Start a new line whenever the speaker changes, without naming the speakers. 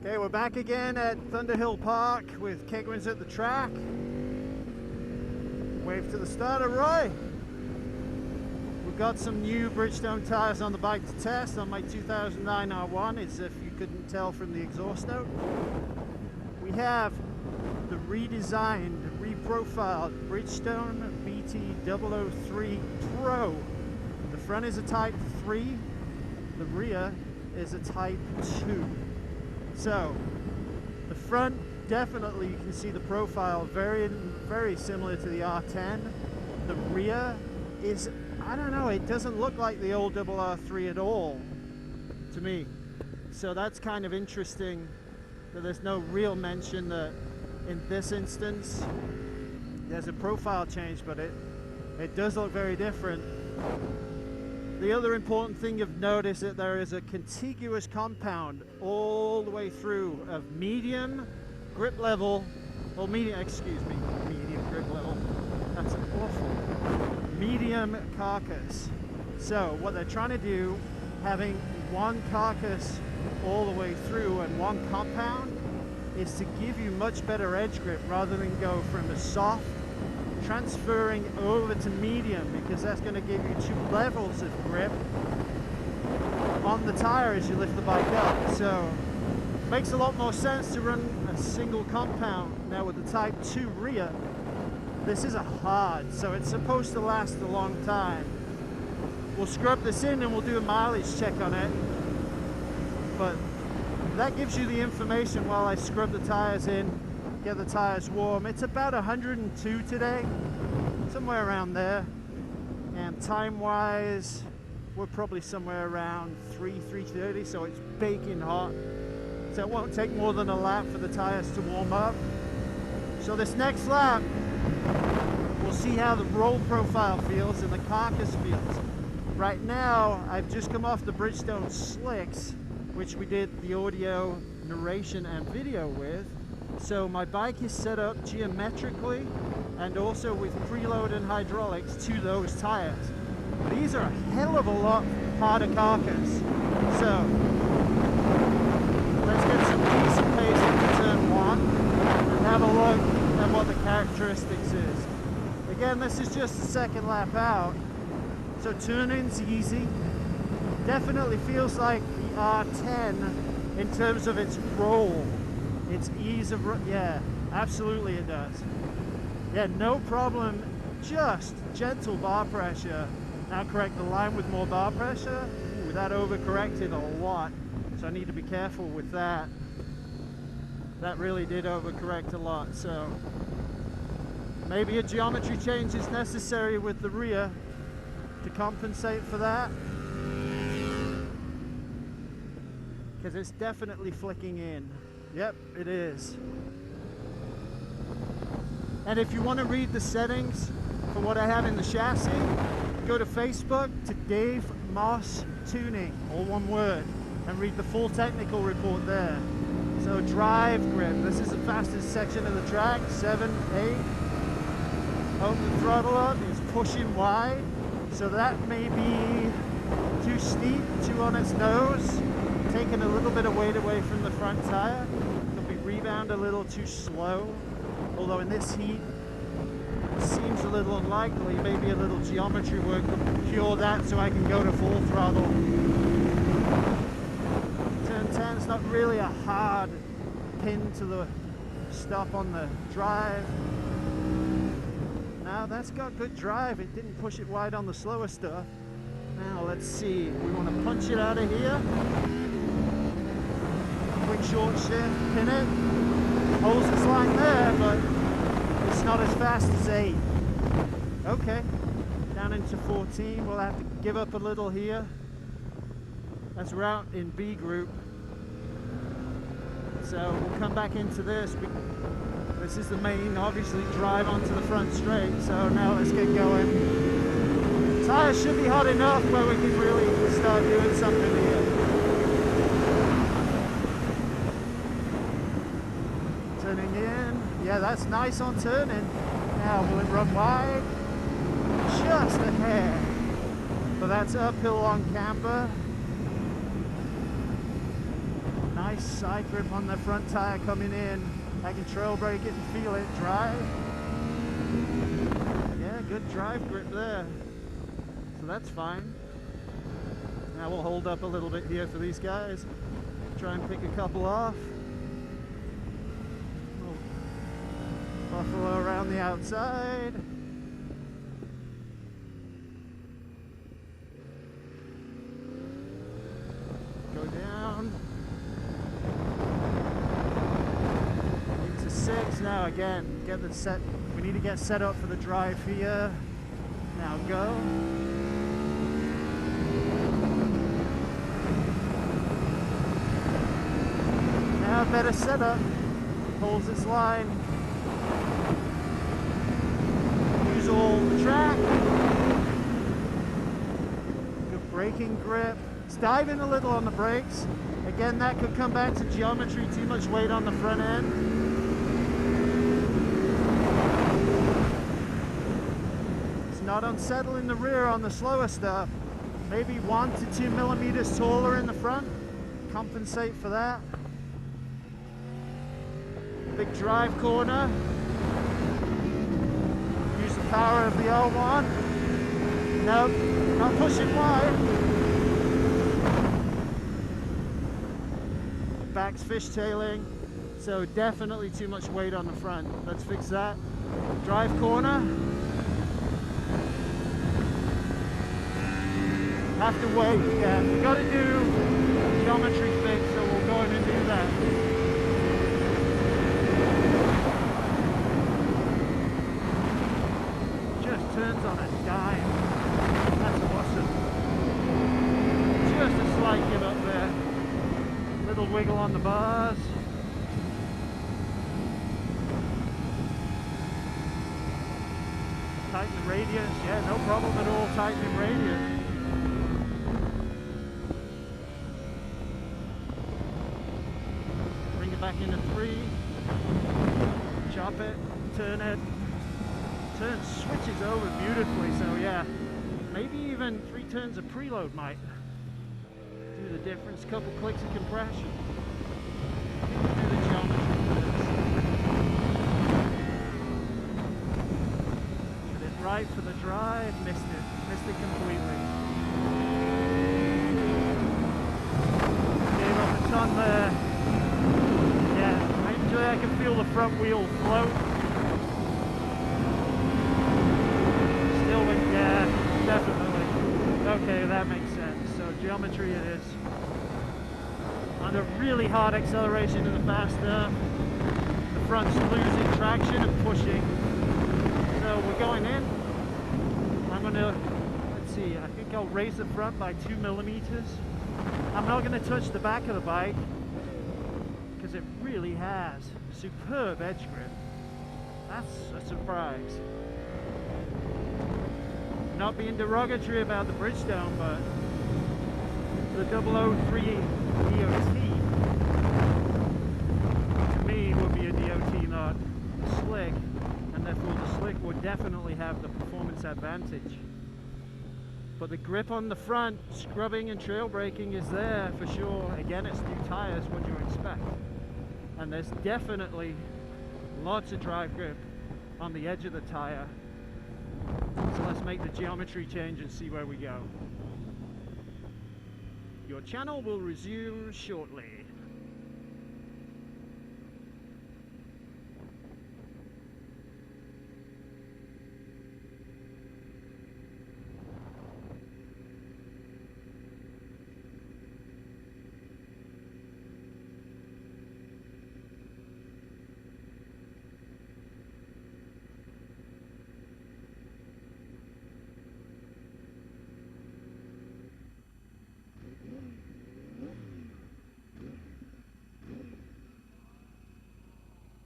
Okay, we're back again at Thunderhill Park with Keigwins at the track. Wave to the starter, Roy. We've got some new Bridgestone tyres on the bike to test on my 2009 R1, as if you couldn't tell from the exhaust note. We have the redesigned, reprofiled Bridgestone BT003 Pro. The front is a Type 3, the rear is a Type 2. So, the front, definitely you can see the profile very similar to the R10. The rear is, I don't know, it doesn't look like the old R3 at all to me. So that's kind of interesting that there's no real mention that in this instance there's a profile change, but it does look very different. The other important thing of note is that there is a contiguous compound all the way through of medium grip level, or medium grip level, that's awful, medium carcass. So what they're trying to do, having one carcass all the way through and one compound, is to give you much better edge grip rather than go from a soft transferring over to medium, because that's going to give you two levels of grip on the tire as you lift the bike up. So it makes a lot more sense to run a single compound. Now with the Type 2 rear, this is a hard, so it's supposed to last a long time. We'll scrub this in and we'll do a mileage check on it, but that gives you the information while I scrub the tires in, get the tires warm. It's about 102 today, somewhere around there, and time wise we're probably somewhere around 3:30, so it's baking hot, so it won't take more than a lap for the tires to warm up. So this next lap we'll see how the roll profile feels and the carcass feels. Right now I've just come off the Bridgestone slicks, which we did the audio narration and video with. So my bike is set up geometrically and also with preload and hydraulics to those tires. These are a hell of a lot harder carcass. So let's get some decent pace into turn one and have a look at what the characteristics is. Again, this is just the second lap out, so turn-in's easy. Definitely feels like the R10 in terms of its roll. Its ease of, yeah, absolutely it does. Yeah, no problem, just gentle bar pressure. Now correct the line with more bar pressure. Ooh, that overcorrected a lot, so I need to be careful with that. That really did overcorrect a lot, so maybe a geometry change is necessary with the rear to compensate for that, because it's definitely flicking in. Yep, it is. And if you want to read the settings for what I have in the chassis, go to Facebook to Dave Moss Tuning, all one word, and read the full technical report there. So drive grip, this is the fastest section of the track, 7, 8. Open the throttle up, it's pushing wide, so that may be too steep, too on its nose, taking a little bit of weight away from the front tire. Could be rebound a little too slow, although in this heat it seems a little unlikely. Maybe a little geometry work will cure that so I can go to full throttle. Turn 10 is not really a hard pin to the stop on the drive. Now that's got good drive, it didn't push it wide on the slower stuff. Now let's see, we want to punch it out of here. Quick short shift, pin it. Holds this line there, but it's not as fast as 8. Okay, down into 14. We'll have to give up a little here as we're out in B group. So we'll come back into this. This is the main, obviously, drive onto the front straight. So now let's get going. Tires should be hot enough where we can really start doing something here. Turning in. Yeah, that's nice on turning. Now will it run wide? Just a hair. But that's uphill on camber. Nice nice side grip on the front tire coming in. I can trail brake it and feel it drive. Yeah, good drive grip there. So that's fine. Now we'll hold up a little bit here for these guys. Try and pick a couple off. Buffalo around the outside. Go down. Into 6. Now again, get the set. We need to get set up for the drive here. Now go. Now better setup. Holds its line. Use all the track. Good braking grip. It's diving a little on the brakes. Again, that could come back to geometry, too much weight on the front end. It's not unsettling the rear on the slower stuff. Maybe 1 to 2 millimeters taller in the front. Compensate for that. Big drive corner. Use the power of the L1. Nope, not pushing wide. Back's fishtailing, so definitely too much weight on the front. Let's fix that. Drive corner. Have to wait, yeah. We gotta do a geometry fix, so we'll go in and do that. Just turns on a dime. That's awesome. Just a slight give up there. Little wiggle on the bars. Tighten the radius. Yeah, no problem at all tightening radius. Bring it back into 3. Chop it. Turn it. Turn switches over beautifully. So yeah, maybe even 3 turns of preload might do the difference. Couple clicks of compression. Do the geometry first. Get it right for the drive. Missed it completely. Gave up a ton there. Yeah, actually I can feel the front wheel float. Still went, yeah, definitely. Okay, that makes sense. So geometry it is. Under really hard acceleration in the faster, the front's losing traction and pushing. So we're going in. I'm gonna, let's see, I think I'll raise the front by 2 millimeters. I'm not gonna touch the back of the bike because it really has superb edge grip. That's a surprise. Not being derogatory about the Bridgestone, but the 003 DOT to me would be a DOT, not a slick, and therefore the slick would definitely have the performance advantage. But the grip on the front, scrubbing and trail braking is there for sure. Again, it's new tires, what do you expect? And there's definitely lots of drive grip on the edge of the tire. So let's make the geometry change and see where we go. Your channel will resume shortly.